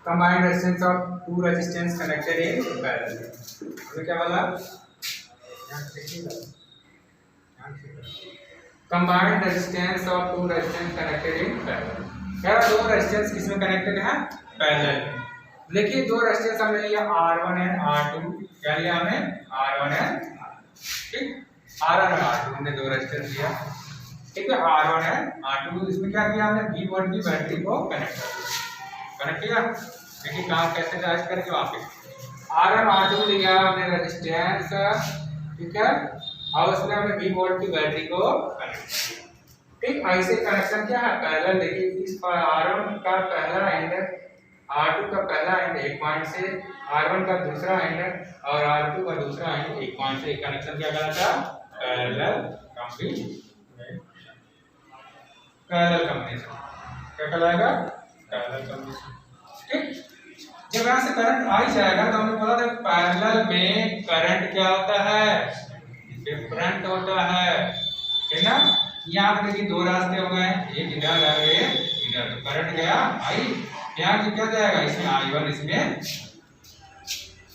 Combined resistance of two resistance connected in parallel. तो क्या बोला, combined resistance of two resistance connected in parallel. क्या दो resistance किसमें कनेक्टेड है, पैरेलल। देखिए दो रेजिस्टेंस हमने लिया R1 एंड R2, क्या लिया हमने R1 एंड ठीक, R1 और R2 हमने दो रेजिस्टेंस लिया, ठीक है, R1 एंड R2। इसमें क्या किया हमने, V वोल्ट की बैटरी को कनेक्ट किया। देखिए कहाँ कैसे चार्ज करके वहाँ पे R1 R2 लिया हमने रेजिस्टेंस, ठीक है, और उसमें हमने V वोल्ट की बैटरी को कनेक्ट किया, ठीक। ऐसे कनेक्शन क्या है, पैरेलल। देखिए इस R1 का पहला एंड R2 का पहला एंड एक पॉइंट से, R1 का दूसरा एंड और R2 का दूसरा एंड एक पॉइंट से, कनेक्शन क्या कहलाता है, पैरेलल कॉम्बिनेशन। क्या कहलाएगा, पैरेलल कॉम्बिनेशन, ठीक। जब यहाँ से करंट आ ही जाएगा तो हमने बोला था पैरेलल में करंट क्या होता है, डिफरेंट होता है, ठीक ना। यहाँ पे देखिए दो रास्ते हो गए, एक इधर और एक इधर, तो करंट गया आई, यहाँ से क्या जाएगा, इसमें I1 इसमें,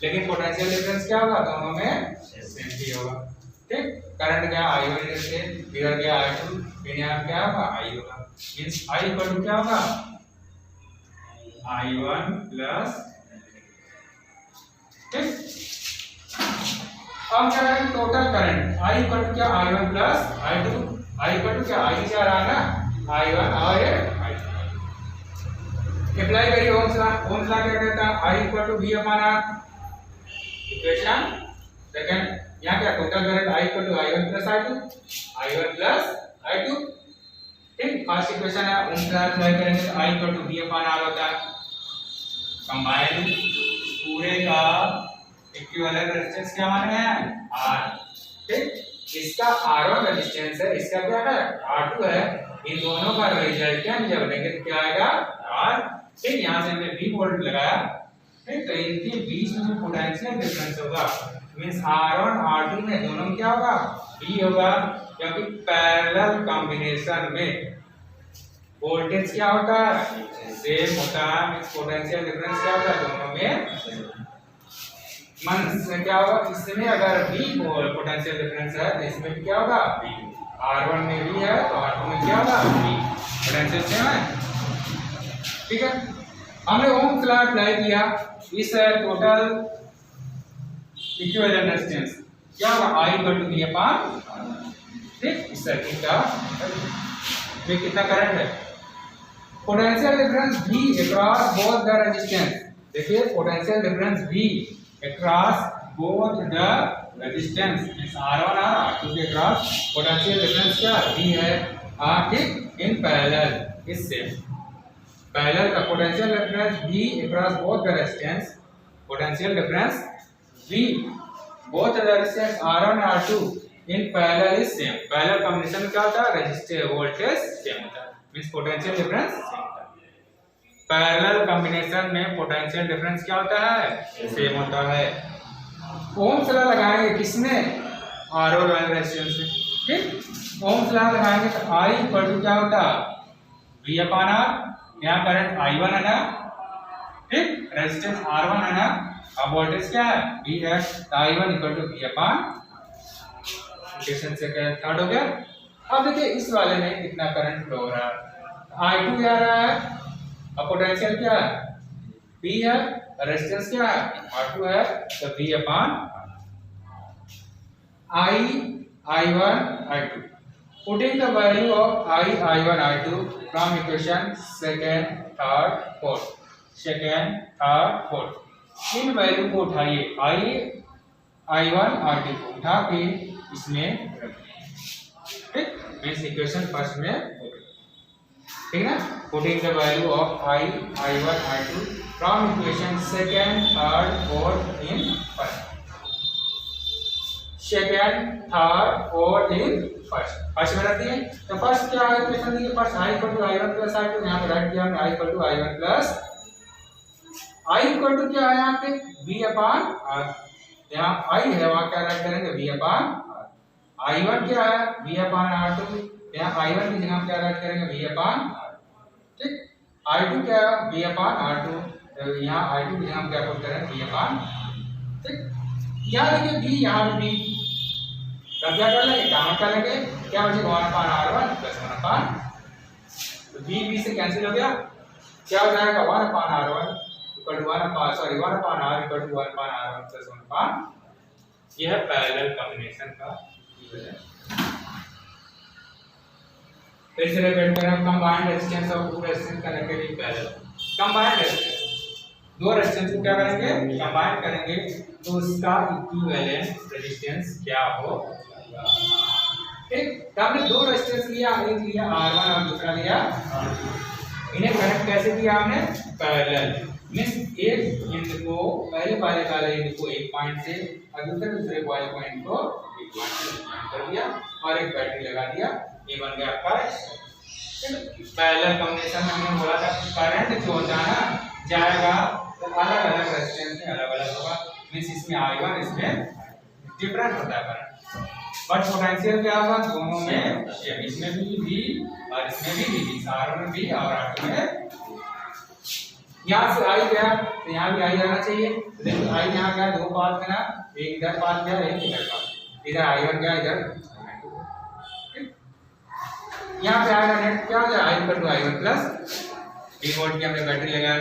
लेकिन पोटेंशियल डिफरेंस क्या होगा, दोनों में सेम ही होगा, ठीक। करंट गया I1 इधर से, इधर गया I2, फिर यहाँ क्या होगा I होगा, मींस I इक्वल टू क्या होगा, I1 प्लस, ठीक। अब क्या है, total current I equal to क्या, I1 plus I2, I equal to क्या, I जा रहा है ना, I1 और I2 अप्लाई करिए ओम्स लॉ। ओम्स लॉ क्या कहता है, I equal to V upon R, equation second. यहाँ क्या total current I equal to I1 plus I2, I1 plus I2, ठीक। फर्स्ट इक्वेशन है, ओम्स लॉ अप्लाई करेंगे तो I equal to V upon R होता है। कंबाइन पूरे का इक्विवेलेंट रेजिस्टेंस क्या माने हैं, R, ठीक। इसका R1 रेजिस्टेंस है, इसका क्या है R2 है, इन दोनों का रिजल्टेंट जब लेंगे तो क्या आएगा R, ठीक। यहाँ से हमने V वोल्ट लगाया, ठीक, तो इनके बीच में जो पोटेंशियल डिफरेंस होगा मींस R1 R2 में दोनों में क्या होगा, V होगा, क्योंकि पैरेलल कॉम्बिनेशन में वोल्टेज क्या होता है, सेम होता है, मींस पोटेंशियल डिफरेंस क्या होता है, दोनों में मन से क्या होगा, इसमें अगर V पोटेंशियल डिफरेंस है तो इसमें भी क्या होगा, V, R1 में V है तो R2 में क्या होगा, V, पोटेंशियल सेम है, ठीक है। हमने ओम्स लॉ अप्लाई किया, इस टोटल इक्विवेलेंट रेजिस्टेंस क्या होगा, I equal to V upon, ठीक। इस सर्किट का में कितना करंट है, potential difference V across both the resistance. देखिए potential difference V across both the resistance means R1 और R2 के across potential difference क्या V है, ठीक, in parallel इससे parallel का potential difference V across both the resistance, potential difference V both the resistance R1 और R2 in parallel is same। parallel combination में क्या होता है, resistor voltage same होता है, means potential difference same होता है। पैरेलल कॉम्बिनेशन में पोटेंशियल डिफरेंस क्या होता है, सेम होता है। ओम्स लॉ लगाएंगे किसमें, R1 वाले रेजिस्टेंस में, ठीक। ओम्स लॉ लगाएंगे तो I इक्वल टू क्या होता है, V अपॉन R, यहाँ करंट I1 है ना, ठीक, रेजिस्टेंस R1 है ना, अब वोल्टेज क्या है, V है, तो I1 equal to V upon, equation से थर्ड हो गया। अब देखिए इस वाले में कितना करंट फ्लो हो रहा है, I2 जा रहा है, अब पोटेंशियल क्या है, P है, रेजिस्टेंस क्या है, R2 है, तो V upon I1 I2। Putting the value of I1 I2 from equation second third fourth, second third fourth, in value को उठाइए, I1 R2 को उठा के इसमें रखिए, ठीक, मींस इक्वेशन फर्स्ट में हो गई, ठीक है। Putting the value of I1 I2 from equation second third fourth in first, second third fourth in first में रख दिए। तो फर्स्ट क्या है, equation the first I equal to I1 plus I2, यहाँ पे राइट किया हमने I equal to I1 plus I equal to क्या है, यहाँ पे V अपॉन R, यहाँ I है वहाँ क्या राइट करेंगे V अपॉन R, I1 क्या है V अपॉन R2, यहाँ I1 की जगह क्या राइट करेंगे V अपॉन R, ठीक। I2 क्या है V अपॉन R2, तो यहाँ आई टू हम क्या पुट करें बी अपान, ठीक। यहाँ देखिए बी, यहाँ भी बी, तब क्या कर लेंगे काम कर लेंगे, क्या बचेगा 1 अपान r1 प्लस 1 अपान, तो बी से कैंसिल हो गया, क्या हो जाएगा 1 upon r1 equal to 1 upon, sorry 1 upon r equal to 1 upon r1 plus 1 upon, यह है पैरेलल कॉम्बिनेशन का यूज है। फिर से रिपीट करें, combined resistance of two resistance connected in parallel. Combined resistance, दो रेजिस्टेंस को क्या करेंगे कंबाइन करेंगे, तो उसका इक्विवेलेंट रेजिस्टेंस क्या होगा, ठीक। तो हमने दो रेजिस्टेंस लिया, एक लिया R1 और दूसरा लिया R2, इन्हें कनेक्ट कैसे किया हमने पैरेलल, मींस एक एंड को पहले वाले एंड को एक पॉइंट से और दूसरे वाले पॉइंट को एक पॉइंट से ज्वाइन कर दिया और एक बैटरी लगा दिया, ये बन गया आपका पैरेलल कॉम्बिनेशन में। हमने बोला था करंट जो होता है ना जाएगा तो अलग अलग रेजिस्टेंस में अलग अलग होगा, मींस इसमें I1 इसमें डिफरेंट होता है करंट, बट पोटेंशियल क्या होगा दोनों में, इसमें भी V और इसमें भी V, R1 में V और R2 में। यहाँ से I गया तो यहाँ भी I आना चाहिए, तो देखो I यहाँ गया, दो पाथ में ना, एक इधर पाथ गया एक इधर पाथ, इधर I1 गया इधर, यहाँ पे आएगा नेट क्या हो जाएगा I equal to I1 plus 3 volt की हमने बैटरी लगाया,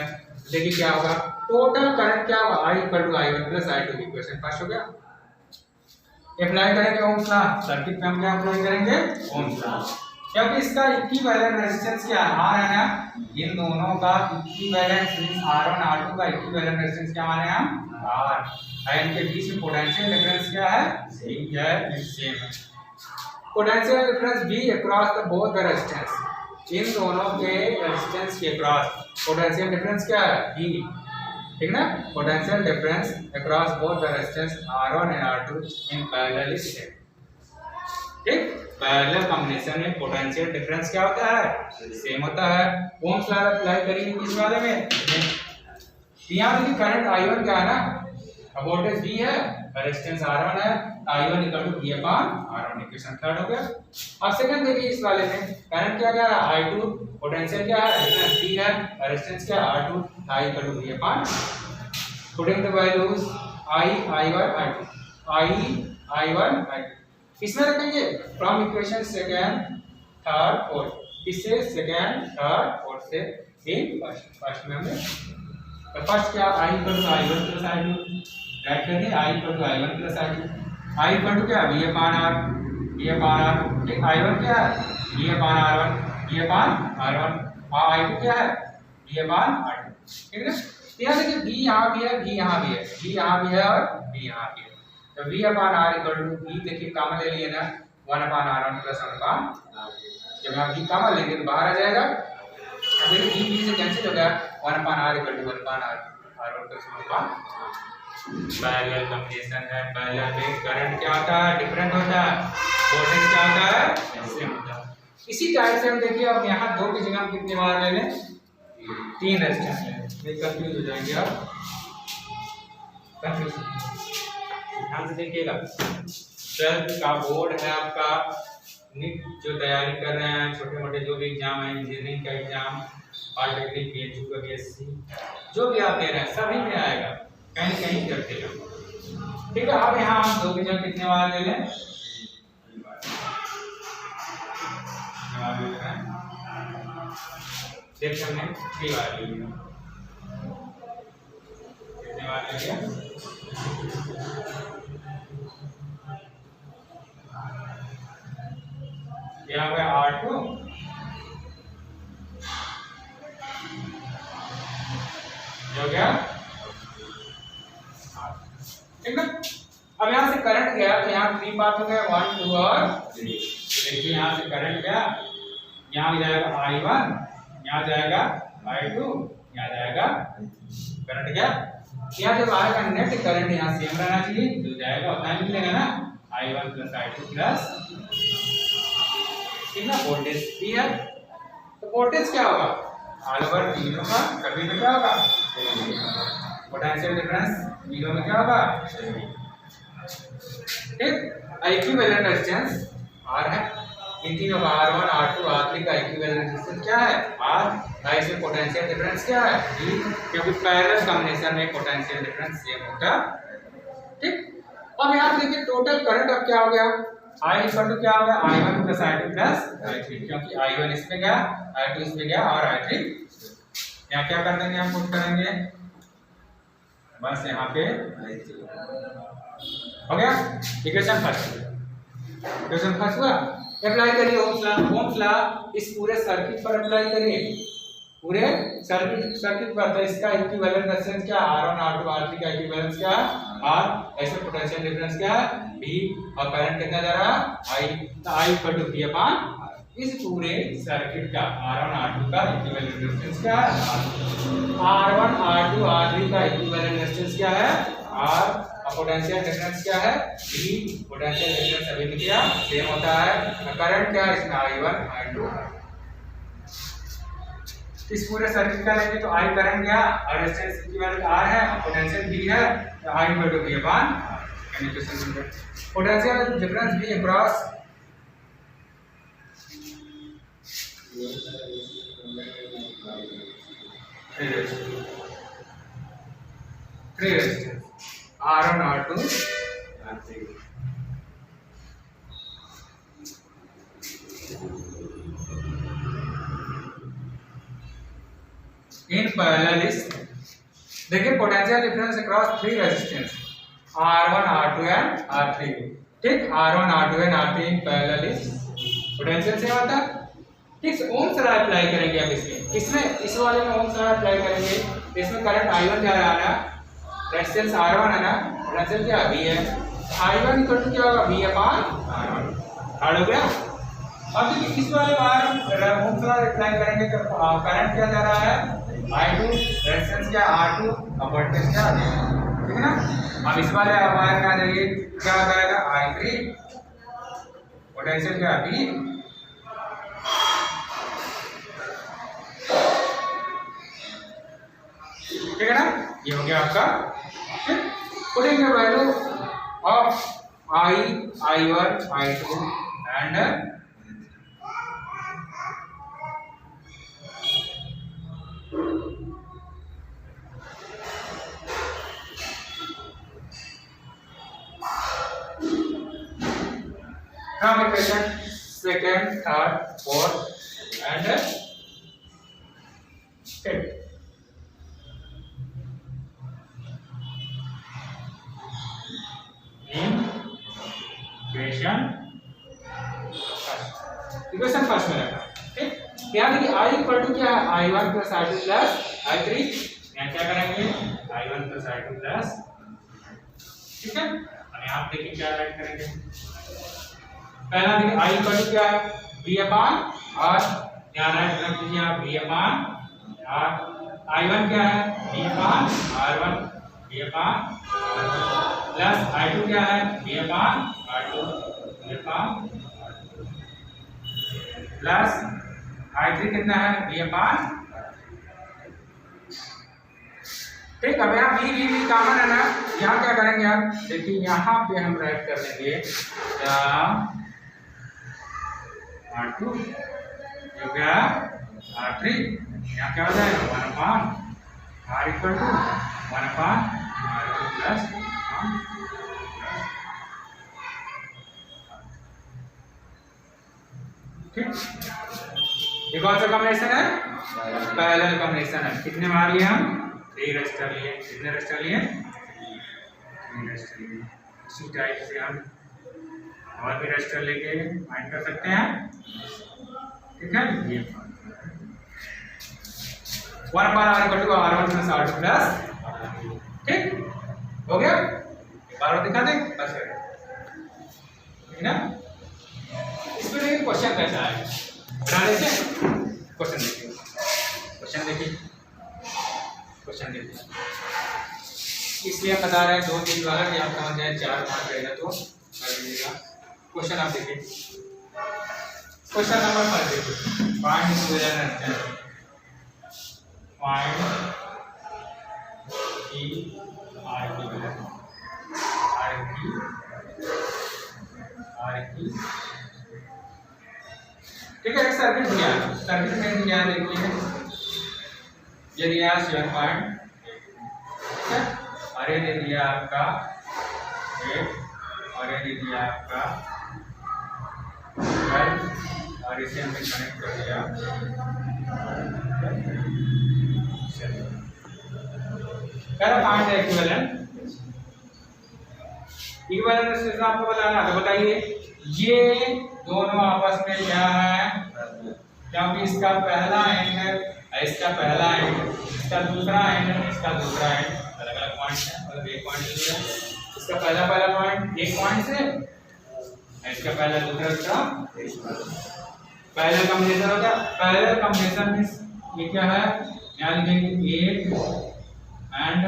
देखिए क्या होगा टोटल करंट क्या होगा I equal to I1 plus I2, equation first हो गया। अप्लाई करेंगे ओम्स लॉ, सर्किट पे हम क्या अप्लाई करेंगे ओम्स लॉ, क्योंकि इसका इक्विवेलेंट रेजिस्टेंस क्या है ना, इन दोनों का इक्विवेलेंट मींस R1 R2 का इक्विवेलेंट रेजिस्टेंस क्या माने हम R, इनके बीच में पोटेंशियल डिफरेंस क्या है सेम है। Potential difference V across the both the resistance, इन दोनों के रेजिस्टेंस के अक्रॉस पोटेंशियल डिफरेंस क्या है V, ठीक ना। Potential difference across both the resistance R1 and R2 in parallel is same, ठीक। पैरेलल कॉम्बिनेशन में पोटेंशियल डिफरेंस क्या होता है सेम होता है। ओम्स लॉ अप्लाई करेंगे किस वाले में, यहाँ देखिए करंट I1 क्या है ना, अब वोल्टेज V है, रेजिस्टेंस R1 है, I1 equal to V upon R1, equation third हो गया। अब सेकंड देखिए इस वाले में करंट क्या है I2, पोटेंशियल क्या है डिफरेंस V है, रेजिस्टेंस क्या है R2, I equal to V upon, putting the values I1 I1 इसमें रखेंगे from equation second third fourth, इससे सेकंड थर्ड फोर्थ से इन फर्स्ट में हमने तो फर्स्ट क्या I equal to I1 plus I2, write करिए I equal to I1 plus I2, I equal to क्या V अपान R, ठीक। I1 क्या है V upon R1, V upon R1, और I2 क्या है V अपान R2, ठीक है। यहाँ देखिए V यहाँ भी है, V यहाँ भी है, V यहाँ भी है और V यहाँ भी है, तो V upon R equal to V देखिए कॉमन ले लिए ना 1 अपान R1 प्लस 1 अपान, जब आप V कॉमन लेंगे तो बाहर आ जाएगा, अब देखिए V से कैंसिल हो गया 1 upon R equal to 1 upon R1 plus 1 upon. Parallel combination है, पैरेलल में करंट क्या होता है डिफरेंट होता है, वोल्टेज क्या होता है सेम होता है। इसी टाइप से हम देखिए अब यहाँ दो की जगह हम कितने बार ले लें 3 रेजिस्टेंस ले लें, नहीं कंफ्यूज हो जाएंगे आप, कंफ्यूज ध्यान से देखिएगा। ट्वेल्थ का बोर्ड है आपका, नीट जो तैयारी कर रहे हैं, छोटे मोटे जो भी एग्जाम है, इंजीनियरिंग का एग्जाम, पॉलिटेक्निक PHU का BSc जो भी आप दे रहे हैं सभी में आएगा, कहीं कहीं करते हैं, ठीक है। अब यहाँ हम दो की जगह कितने बार ले लें, देखिए हमने 3 बार ले लिया, कितने बार ले लिया यहाँ पे R2 हो गया, ठीक ना। अब यहाँ से करंट गया तो यहाँ 3 पाथ हो गए 1 2 और 3, देखिए यहाँ से करंट गया, यहाँ जाएगा I1, यहाँ जाएगा I2, यहाँ जाएगा करंट गया, यहाँ जब आएगा नेट करंट यहाँ सेम रहना चाहिए, जो जाएगा उतना निकलेगा ना I1 प्लस I2 प्लस, ठीक ना। वोल्टेज भी है तो वोल्टेज क्या होगा ऑल ओवर तीनों का कभी में क्या होगा, पोटेंशियल डिफरेंस तीनों में क्या होगा, ठीक। इक्विवेलेंट रेजिस्टेंस R है, इन तीनों का R1 R2 R3 का इक्विवेलेंट रेजिस्टेंस क्या है R। इसमें पोटेंशियल डिफरेंस क्या है D, क्योंकि पैरेलल कॉम्बिनेशन में पोटेंशियल डिफरेंस सेम होता है। ठीक, अब यहाँ देखिए टोटल करंट अब क्या हो गया I इक्वल टू क्या हो गया I1 plus I2 plus I3, क्योंकि I1 इसमें गया I2 इसमें गया और I3 यहाँ क्या कर देंगे हम पुट करेंगे बस यहाँ पे हो गया इक्वेशन फर्स्ट हुआ। अप्लाई करिए ओम्स लॉ इस पूरे सर्किट पर अप्लाई करिए पूरे सर्किट पर। तो इसका इक्विवेलेंट रेजिस्टेंस क्या R1 R2 R3 का इक्विवेलेंस क्या R, ऐसे पोटेंशियल डिफरेंस क्या B और करंट कितना जा रहा I, तो I equal to V upon इस पूरे सर्किट का R1 R2 का इक्विवेलेंट रेजिस्टेंस क्या है R1 R2 R3 का इक्विवेलेंट रेजिस्टेंस क्या है R, और पोटेंशियल डिफरेंस क्या है B, पोटेंशियल डिफरेंस अभी भी क्या सेम होता है। करंट क्या है इसमें I1 I2, इस पूरे सर्किट का लेंगे तो I करंट क्या और रेजिस्टेंस इक्विवेलेंट R है और पोटेंशियल B है, तो I equal to V upon potential difference B across three resistance R1 R2 R3 in parallel is देखिए potential difference across three resistance R1 R2 and R3। ठीक, R1 R2 and R3 in parallel is potential same आता है। ठीक, ohms law apply करेंगे अब इसमें इस वाले में ओम्स लॉ अप्लाई करेंगे। इसमें करंट I1 जा रहा है ना, रेजिस्टेंस R1 है ना, पोटेंशियल क्या V है, I1 इक्वल टू क्या होगा V अपॉन R1। हार्ड हो गया। अब देखिए इस वाले में ओम्स लॉ अप्लाई करेंगे तो करंट क्या जा रहा है I2, रेजिस्टेंस क्या R2 और वोल्टेज क्या ठीक है ना। अब इस वाले वायर में आ जाइए क्या हो जाएगा I3, पोटेंशियल क्या V, ठीक है ना। ये हो गया आपका। Putting the value of I, I1, I2 and from equation second, third, fourth and fifth. Equation first में रखा। ठीक, यहाँ देखिए I इक्वल टू क्या है I1 plus I2 plus I3। यहाँ क्या करेंगे I1 प्लस I2 प्लस, ठीक है। और यहाँ देखिए क्या राइट करेंगे, पहला देखिए I इक्वल टू क्या है V अपॉन R, यहाँ राइट रख दीजिए आप V अपॉन R। I1 क्या है V upon R1, V upon plus I2 क्या है V upon R2, V upon plus I3 कितना है V अपॉन। ठीक, अब यहाँ V कॉमन है ना, यहाँ क्या करेंगे आप देखिए यहाँ पे हम राइट कर देंगे R2 ये क्या R3, यहाँ क्या हो जाएगा 1 upon R equal to 1 upon R2 plus 1। ठीक, ये कौन सा कॉम्बिनेशन है पैरेलल कॉम्बिनेशन है। कितने मार लिए हम 3 रेजिस्टर लिए, कितने रेजिस्टर लिए 3 रेजिस्टर लिए। इसी टाइप से हम और भी रेजिस्टर लेके फाइंड कर सकते हैं। ठीक है, ये 1 बार R equal to R1 plus R2 plus. ठीक हो गया, एक बार और दिखा दें बस, ठीक है ना। इसमें देखिए क्वेश्चन कैसा है बना लेते हैं। क्वेश्चन देखिए, क्वेश्चन देखिए, क्वेश्चन देखिए, इसलिए बता रहे हैं 2-3 वाला कि आप समझ जाए, 4-5 रहेगा तो कर लीजिएगा। क्वेश्चन आप देखिए, क्वेश्चन नंबर 5 देखिए, फाइंड इक्विवेलेंट फाइंड की इक्विवेलेंट R की ठीक है, एक सर्किट दिया है, सर्किट में दिया है, देखिए ये दिया 7.8, ठीक है, और ये दे दिया आपका 8, और ये दे दिया आपका 12, और इसे हमने कनेक्ट कर दिया। पहला पार्ट है इक्विवेलेंट। इक्विवेलेंट रेजिस्टेंस आपको बताना है, तो बताइए ये दोनों आपस में क्या है, क्योंकि इसका पहला एंड है, इसका पहला एंड, इसका दूसरा एंड, इसका दूसरा एंड अलग अलग पॉइंट है, मतलब एक पॉइंट से जुड़ा है। इसका पहला पॉइंट एक पॉइंट से, इसका पहला दूसरा पहला कॉम्बिनेशन हो गया। पहला कॉम्बिनेशन में ये क्या है, यहाँ लिखेंगे 8 एंड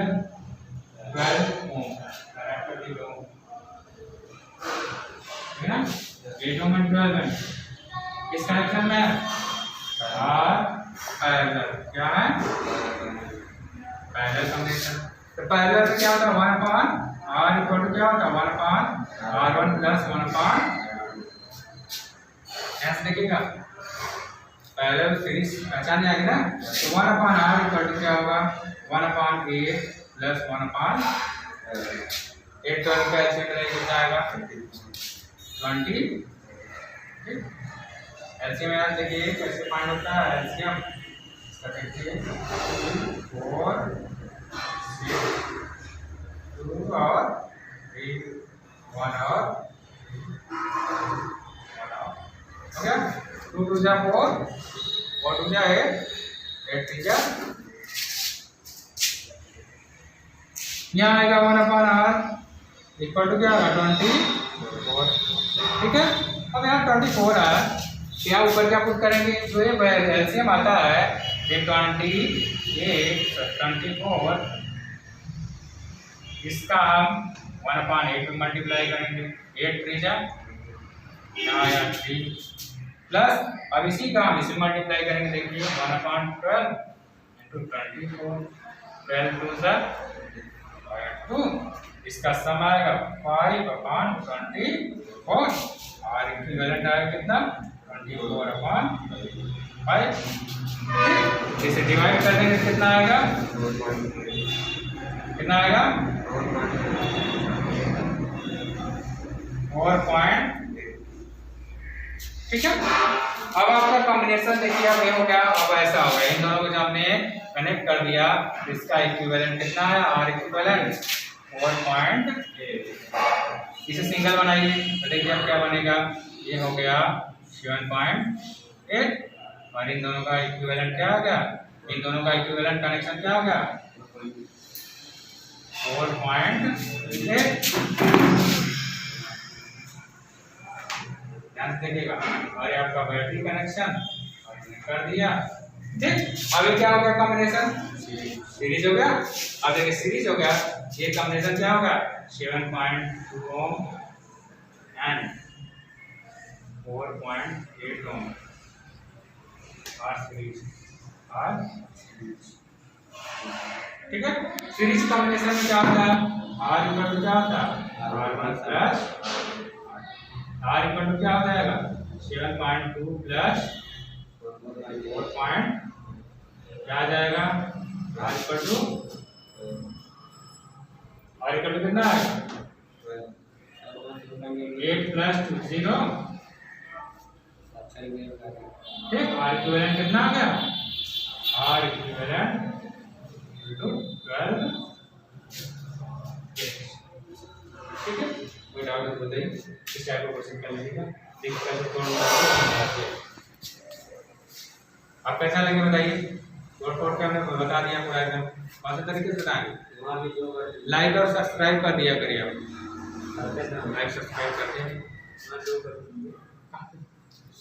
12 ओम, है ना, 8 ओम एंड 12 ओम। इस कनेक्शन में आर पैरेलल क्या है, पैरेलल कॉम्बिनेशन। तो पैरेलल में क्या होता है, 1/r इक्वल टू क्या होता है, 1/r1 प्लस 1/, ऐसे देखिएगा पैरेलल सीरीज पहचान जाएगी ना, तो 1/r इक्वल टू क्या होगा, 1/8 प्लस 1/8, 12 का एलसीएम कितना आएगा 20, ठीक। एलसीएम याद देखिए कैसे फाइंड होता है, एलसीएम इसका देखिए 4 6 2 और 3 1 और 1 और हो गया, 2 2 जा 4 और 2 जा 8 8 3 जा, यहाँ आएगा 1/r इक्वल टू क्या होगा 24, ठीक है। अब यहाँ 24 है, यहाँ ऊपर क्या पुट करेंगे, जो ये एलसीएम आता है ये 24, इसका हम 1/8 में मल्टीप्लाई करेंगे, 8 3 जा, यहाँ आया 3 प्लस, अब इसी का हम इसे मल्टीप्लाई करेंगे, देखिए 1/12 इंटू 24, 12 2 जा 2, इसका सम आएगा 5/24, और इक्विवेलेंट आएगा कितना 24/5, इसे डिवाइड कर देंगे कितना आएगा, कितना आएगा 4.8, ठीक है। अब आपका कॉम्बिनेशन देखिए अब ये हो गया, अब ऐसा हो गया, इन दोनों को जब हमने कनेक्ट कर दिया, इसका इक्विवेलेंट कितना है, आर इक्विवेलेंट 4.8, इसे सिंगल बनाइए तो देखिए अब क्या बनेगा, ये हो गया 7.8, और इन दोनों का इक्विवेलेंट क्या हो गया, इन दोनों का इक्विवेलेंट कनेक्शन क्या हो गया 4.8, ध्यान से देखिएगा, और ये आपका बैटरी कनेक्शन कर दिया, ठीक। अभी क्या हो गया, कॉम्बिनेशन सीरीज हो गया। अब देखिए सीरीज हो गया, ये कॉम्बिनेशन क्या होगा 7.2 ohm and 4.8 ohm, are series, ठीक है। सीरीज कॉम्बिनेशन में क्या होता है, आर इक्वल टू क्या होता है, R1 plus are equal to क्या हो जाएगा 7.2 प्लस 4. क्या आ जाएगा, आर इक्वल टू कितना है 8 प्लस 2 0, ठीक। आर इक्विवेलेंट कितना आ गया, आर इक्विवेलेंट 12, ठीक है। कोई डाउट है बताइए, इस टाइप का क्वेश्चन कर लीजिएगा, देखिए आप कैसा लगे बताइए, शॉर्ट के हमने बता दिया पूरा एकदम, कौन से तरीके से बताएंगे, लाइक और सब्सक्राइब कर दिया करिए आप, लाइक सब्सक्राइब करते हैं,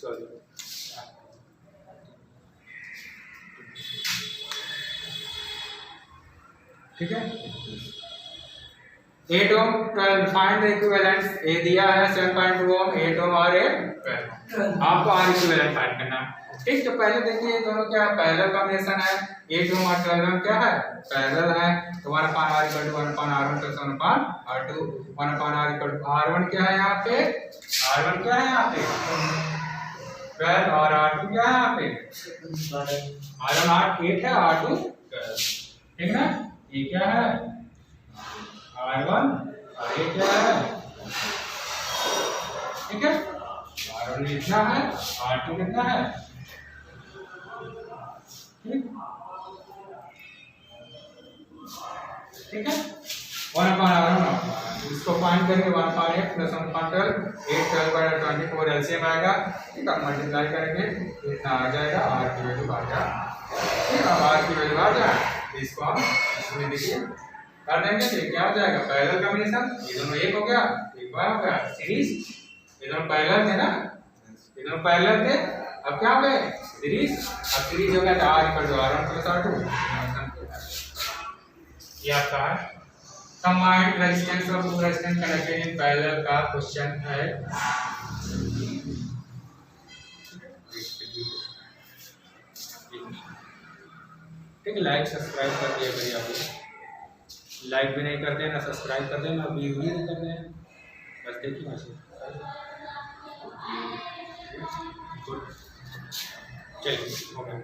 सॉरी ठीक है। 8 ओम 12, फाइंड द इक्विवेलेंट्स, ए दिया है 7.2 ओम, 8 ओम और 8 आपको आर इक्विवेलेंट फाइंड करना है, ठीक। तो पहले देखिए दोनों क्या पैरेलल कॉम्बिनेशन है, 8 ओम और 12 ओम क्या है पैरेलल है, तो 1/r equal to 1/r1 plus 1/r2, 1/r equal to r1 क्या है यहाँ पे, r1 क्या है यहाँ पे 12 और R2 क्या है यहाँ पे? R1 8 है, R2 12, ठीक ना? ये क्या है? R1 और ये क्या है? ठीक है, R1 कितना है, R2 कितना है? ठीक है, 1/R1 इसको फाइंड करेंगे, 1/8 प्लस 1/12 8 12/24 एलसीएम आएगा, ठीक है, मल्टीप्लाई करेंगे इतना आ जाएगा, R की वैल्यू आ जाएगा, ठीक है, R की वैल्यू आ जाए इसको हम इसमें देखिए कर देंगे तो क्या हो जाएगा, पैरेलल कॉम्बिनेशन, ये दोनों एक हो गया, एक बार हो गया सीरीज, ये दोनों पैरेलल थे ना, ये दोनों पैरेलल थे, अब क्या हो गए सीरीज, अब सीरीज हो गया तो R equal to R1 plus R2, ये आपका कंबाइंड रेजिस्टेंस और two resistance connected in parallel का क्वेश्चन है। ठीक है, लाइक सब्सक्राइब कर दिया करिए, आप लाइक भी नहीं करते ना सब्सक्राइब करते हैं ना व्यू भी नहीं करते हैं, बस देखिए वैसे चलिए हो गया।